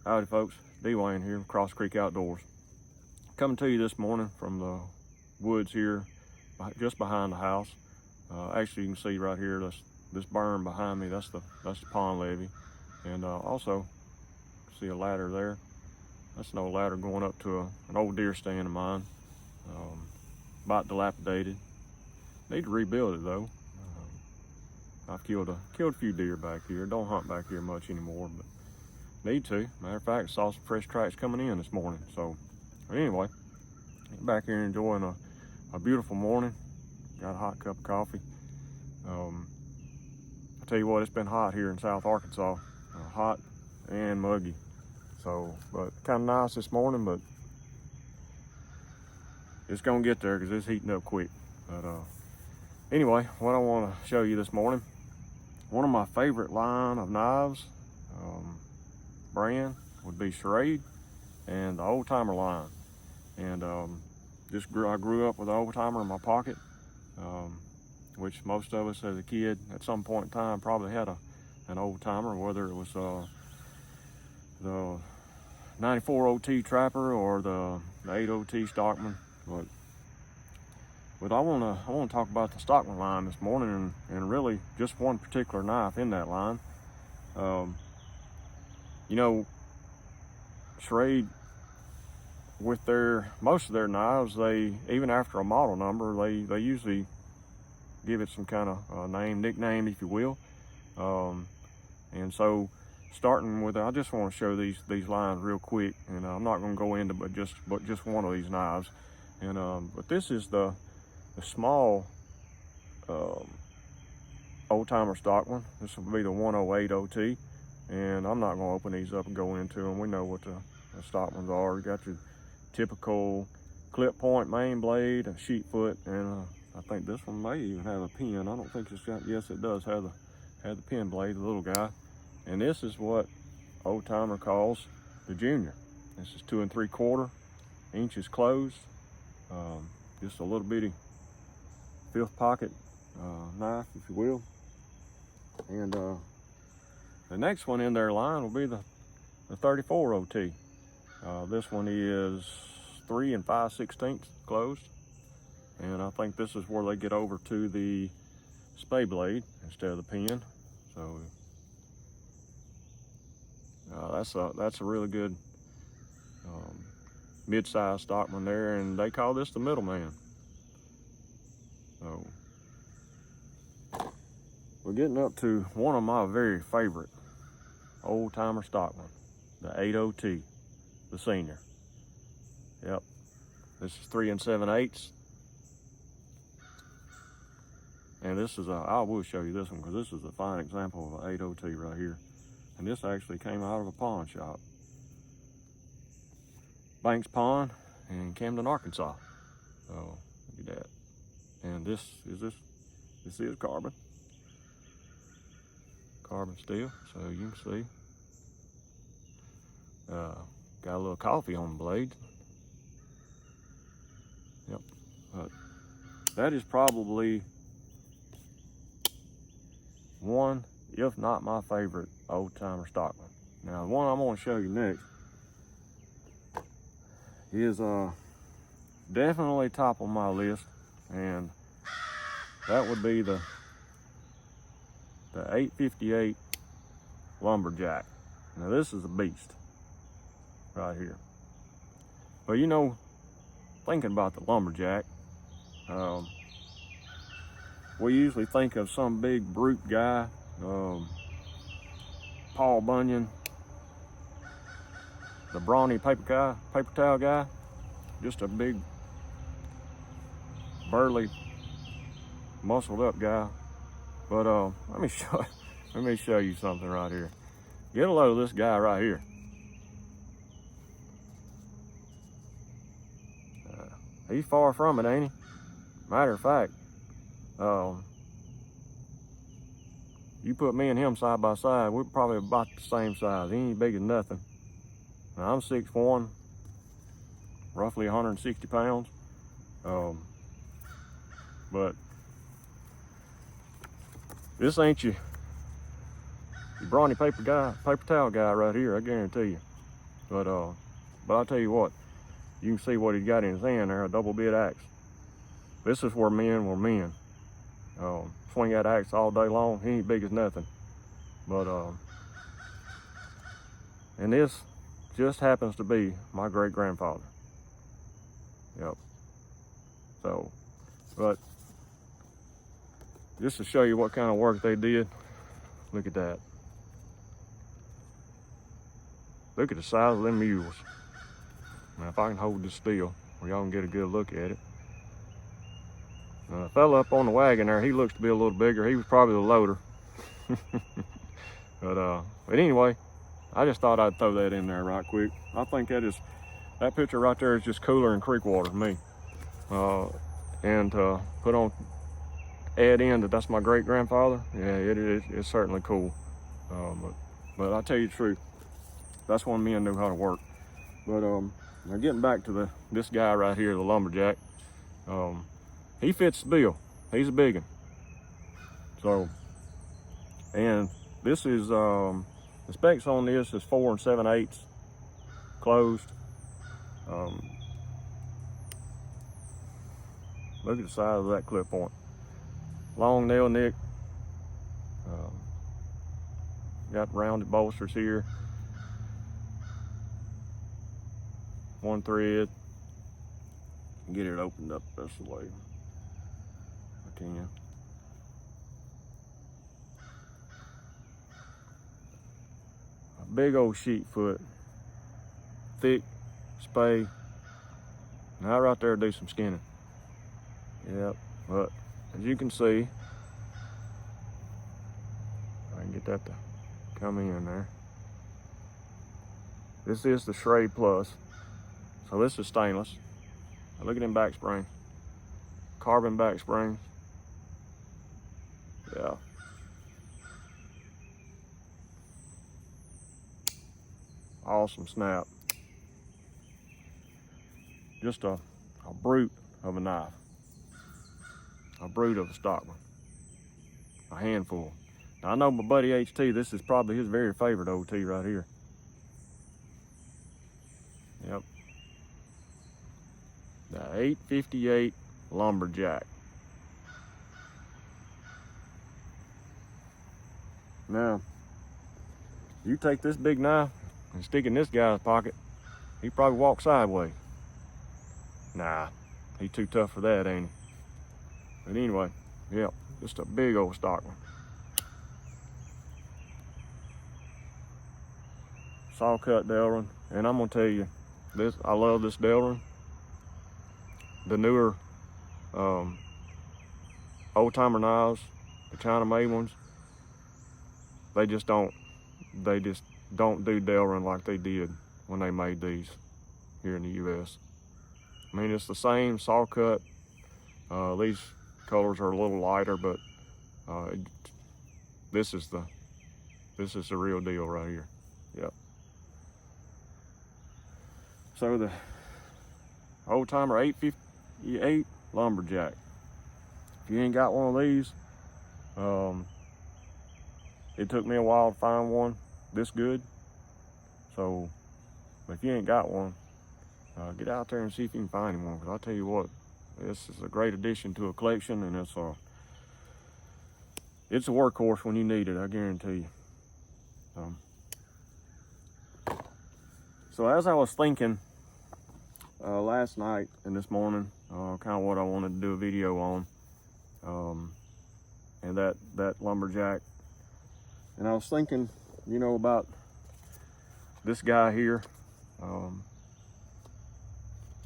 Howdy folks, D. Wayne here, Cross Creek Outdoors. Coming to you this morning from the woods here, just behind the house. Actually, you can see right here, this berm behind me, that's the pond levee. And also, see a ladder there. That's an old ladder going up to an old deer stand of mine. About dilapidated. Need to rebuild it though. I've killed a few deer back here. Don't hunt back here much anymore, but need to. Matter of fact, saw some fresh tracks coming in this morning. So anyway, back here enjoying a beautiful morning. Got a hot cup of coffee. I tell you what, it's been hot here in South Arkansas. Hot and muggy. So, but kind of nice this morning, but it's gonna get there because it's heating up quick. But anyway, what I want to show you this morning, one of my favorite line of knives, brand would be Schrade and the Old Timer line. And I grew up with an Old Timer in my pocket, which most of us as a kid at some point in time probably had an Old Timer, whether it was the 94 OT Trapper or the 8 OT Stockman. But I want to talk about the Stockman line this morning, and really just one particular knife in that line. You know, Schrade, with most of their knives, they, even after a model number, they usually give it some kind of nickname, if you will. And so, starting with, I just want to show these lines real quick, and I'm not going to go into but just one of these knives. And but this is the small Old Timer Stockman. This will be the 108 OT, and I'm not going to open these up and go into them. We know what the Stockmans are. You got your typical clip point main blade, a sheet foot, and I think this one may even have a pin. I don't think it's got. Yes, it does have the pin blade, the little guy. And this is what Old Timer calls the Junior. This is 2 3/4 inches closed. Just a little bitty fifth pocket knife, if you will. And the next one in their line will be the 34 OT. This one is 3 5/16 closed. And I think this is where they get over to the spay blade instead of the pin. So that's a really good mid-sized Stockman there, and they call this the middleman. So we're getting up to one of my very favorite Old Timer Stockman, the 8 OT, the senior. Yep, this is 3 7/8. And this is I will show you this one because this is a fine example of an 8 OT right here. And this actually came out of a pawn shop, Banks Pawn in Camden, Arkansas. So look at that. And this is carbon steel. So you can see, got a little coffee on the blade. Yep. But that is probably one, if not my favorite Old Timer Stockman. Now, the one I'm going to show you next is definitely top on my list, and that would be the 858 Lumberjack. Now, this is a beast right here. But you know, thinking about the Lumberjack, we usually think of some big brute guy, Paul Bunyan, the brawny paper towel guy, just a big, burly, muscled up guy. But let me show you something right here. Get a load of this guy right here. He's far from it, ain't he? Matter of fact, you put me and him side by side, we're probably about the same size. He ain't big as nothing. Now, I'm 6'1", roughly 160 pounds. But this ain't your brawny paper towel guy right here, I guarantee you. But I'll tell you what, you can see what he's got in his hand there, a double bit axe. This is where men were men. Swing that axe all day long, he ain't big as nothing. But, and this just happens to be my great-grandfather. Yep. So, but just to show you what kind of work they did, look at that. Look at the size of them mules. Now, if I can hold this still, where y'all can get a good look at it. The fella up on the wagon there, he looks to be a little bigger. He was probably the loader. But anyway, I just thought I'd throw that in there right quick. I think that picture right there is just cooler than creek water to me. And put on, add in that that's my great-grandfather. Yeah, it's certainly cool. But I'll tell you the truth, that's when men knew how to work. But now getting back to this guy right here, the Lumberjack, he fits the bill. He's a big one. So, and this is the specs on this is 4 7/8 closed. Look at the size of that clip point. Long nail nick. Got rounded bolsters here. One thread. Get it opened up this way. I can. A big old sheep foot. Thick spay. Now right there do some skinning. Yep, but as you can see, I can get that to come in there. This is the Schrade Plus. So this is stainless. Now look at them back springs. Carbon back springs. Yeah. Awesome snap. Just a brute of a knife. A brute of a Stockman. A handful. Now I know my buddy HT, this is probably his very favorite OT right here. Yep. The 858 Lumberjack. Now, you take this big knife and stick it in this guy's pocket, he probably walk sideways. Nah, he too tough for that, ain't he? But anyway, yeah, just a big old Stockman. Saw cut Delrin, and I'm gonna tell you, I love this Delrin. The newer old timer knives, the China made ones, they just don't do Delrin like they did when they made these here in the US. I mean, it's the same saw cut. These colors are a little lighter, but this is the real deal right here. Yep. So the old timer 858 Lumberjack. If you ain't got one of these, it took me a while to find one this good. So if you ain't got one, get out there and see if you can find one. Because I'll tell you what, this is a great addition to a collection, and it's a workhorse when you need it, I guarantee you. So as I was thinking last night and this morning, kind of what I wanted to do a video on, and that Lumberjack, and I was thinking, you know, about this guy here,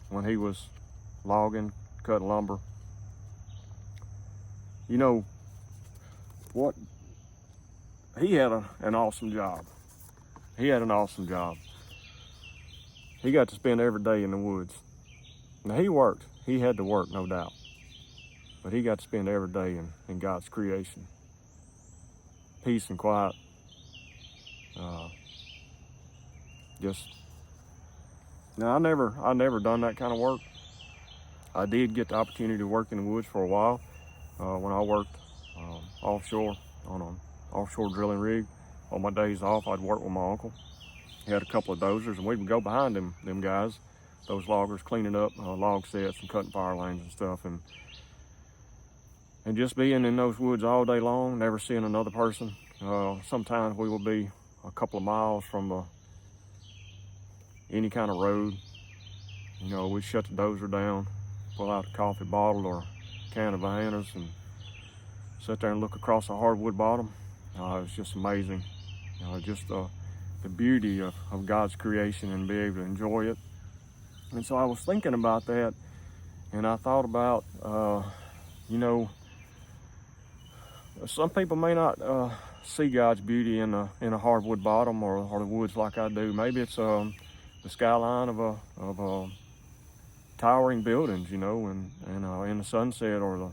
when he was logging, cutting lumber. You know what? He had an awesome job. He had an awesome job. He got to spend every day in the woods. Now he worked. He had to work, no doubt. But he got to spend every day in God's creation. Peace and quiet. Now I never done that kind of work. I did get the opportunity to work in the woods for a while when I worked offshore on an offshore drilling rig. On my days off, I'd work with my uncle. He had a couple of dozers, and we would go behind them guys, those loggers, cleaning up log sets and cutting fire lanes and stuff, and just being in those woods all day long, never seeing another person. Sometimes we will be a couple of miles from any kind of road. You know, we'd shut the dozer down, pull out a coffee bottle or a can of Viennas, and sit there and look across a hardwood bottom. It's just amazing. Just the beauty of God's creation, and be able to enjoy it. And so I was thinking about that, and I thought about, some people may not see God's beauty in a hardwood bottom or the woods like I do. Maybe it's the skyline of a towering buildings, and in the sunset, or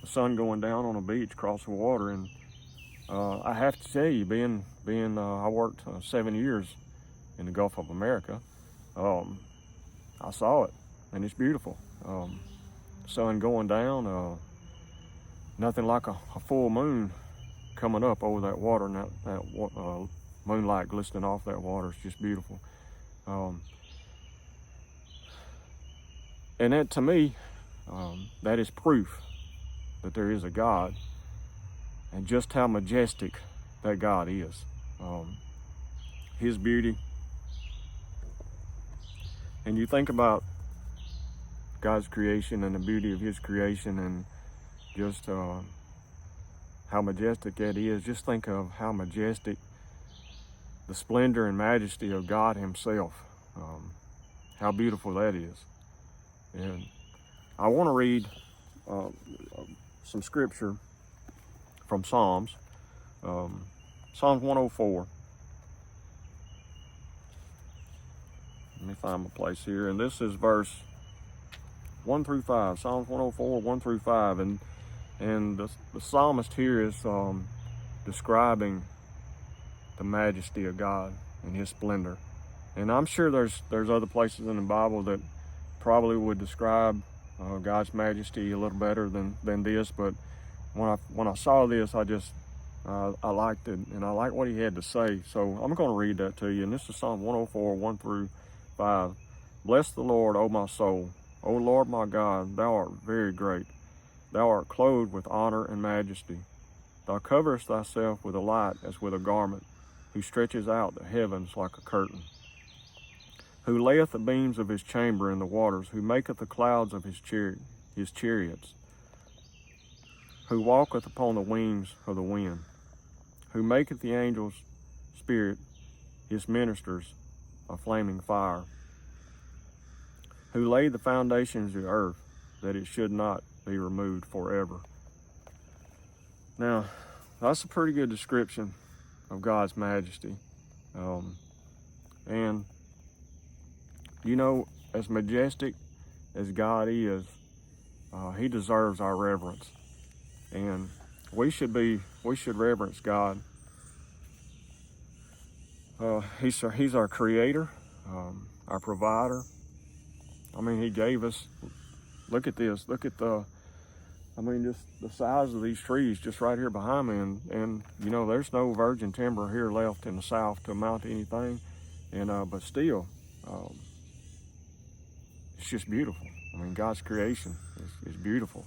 the sun going down on a beach across the water. And I have to tell you, being I worked 7 years in the Gulf of America, I saw it, and it's beautiful. Sun going down, nothing like a full moon coming up over that water, and that moonlight glistening off that water. It's just beautiful. And that, to me, that is proof that there is a God, and just how majestic that God is. His beauty. And you think about God's creation and the beauty of his creation, and just how majestic that is. Just think of how majestic the splendor and majesty of God himself. How beautiful that is. And I want to read some scripture from Psalms. Psalms 104. Let me find my place here. And this is verse 1 through 5. Psalms 104, 1 through 5. And the psalmist here is describing the majesty of God and his splendor. And I'm sure there's other places in the Bible that probably would describe God's majesty a little better than this. But when I saw this, I liked it, and I liked what he had to say. So I'm going to read that to you. And this is Psalm 104, 1 through 5. Bless the Lord, O my soul. O Lord my God, thou art very great. Thou art clothed with honor and majesty. Thou coverest thyself with a light as with a garment, who stretches out the heavens like a curtain, who layeth the beams of his chamber in the waters, who maketh the clouds of his chariots, who walketh upon the wings of the wind, who maketh the angels' spirit his ministers a flaming fire, who laid the foundations of the earth, that it should not be removed forever. Now, that's a pretty good description of God's majesty. And, as majestic as God is, he deserves our reverence. And we should reverence God. He's our creator, our provider. I mean, he gave us, look at this, just the size of these trees just right here behind me. And there's no virgin timber here left in the South to amount to anything. And, but still, it's just beautiful. I mean, God's creation is beautiful.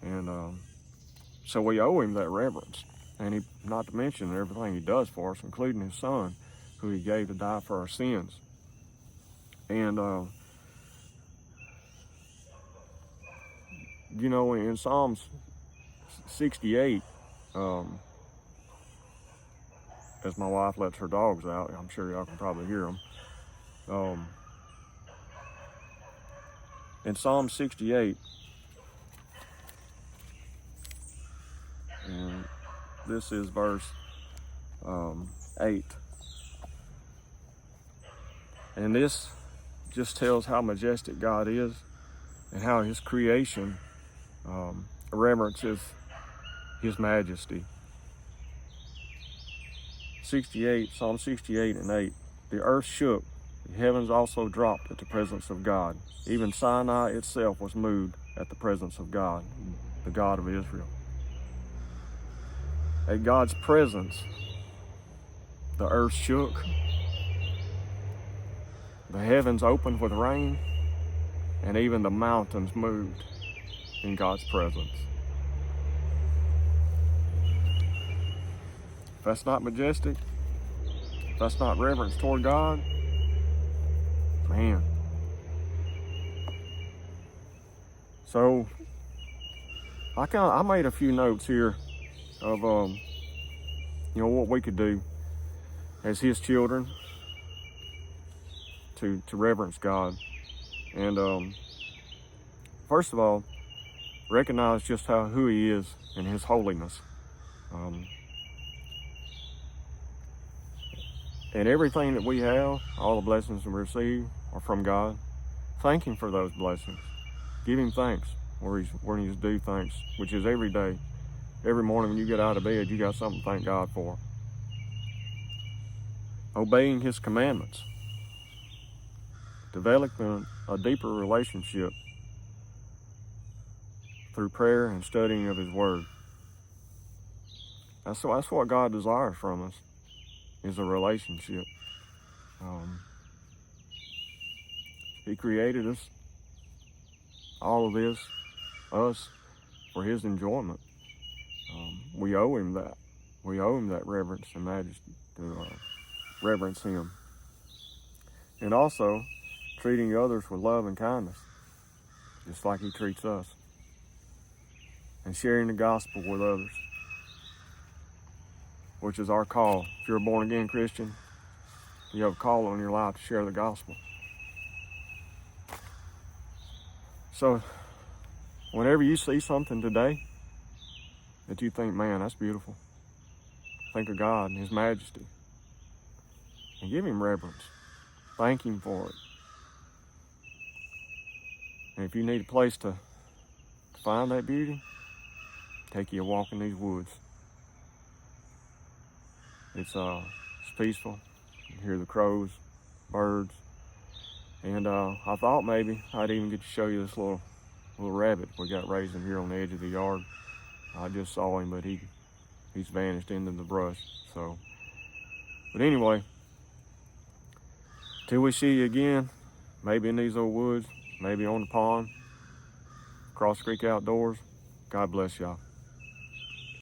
And so we owe him that reverence. And not to mention everything he does for us, including his son, who he gave to die for our sins. And, in Psalms 68, as my wife lets her dogs out, I'm sure y'all can probably hear them. In Psalm 68, and this is verse 8, and this just tells how majestic God is and how his creation reverences his majesty. Psalm 68 and 8. The earth shook, the heavens also dropped at the presence of God. Even Sinai itself was moved at the presence of God, the God of Israel. At God's presence, the earth shook, The heavens opened with rain, and even the mountains moved in God's presence. If that's not majestic, if that's not reverence toward God, man. So I made a few notes here of what we could do as His children to reverence God. And first of all, recognize just who He is and His holiness. And everything that we have, all the blessings we receive, are from God. Thank Him for those blessings. Give Him thanks where He's due thanks, which is every day. Every morning when you get out of bed, you got something to thank God for. Obeying His commandments. Developing a deeper relationship through prayer and studying of His Word. That's what God desires from us, is a relationship. He created us, all of this, us, for His enjoyment. We owe Him that. We owe Him that reverence and majesty, to reverence Him. And also, treating others with love and kindness, just like He treats us. And sharing the gospel with others, which is our call. If you're a born-again Christian, you have a call on your life to share the gospel. So, whenever you see something today that you think, man, that's beautiful, think of God and His majesty, and give Him reverence. Thank Him for it. And if you need a place to find that beauty, take you a walk in these woods. It's peaceful. You hear the crows, birds. And I thought maybe I'd even get to show you this little rabbit we got raising here on the edge of the yard. I just saw him, but he's vanished into the brush. But anyway, till we see you again, maybe in these old woods, maybe on the pond, Cross Creek Outdoors, God bless y'all.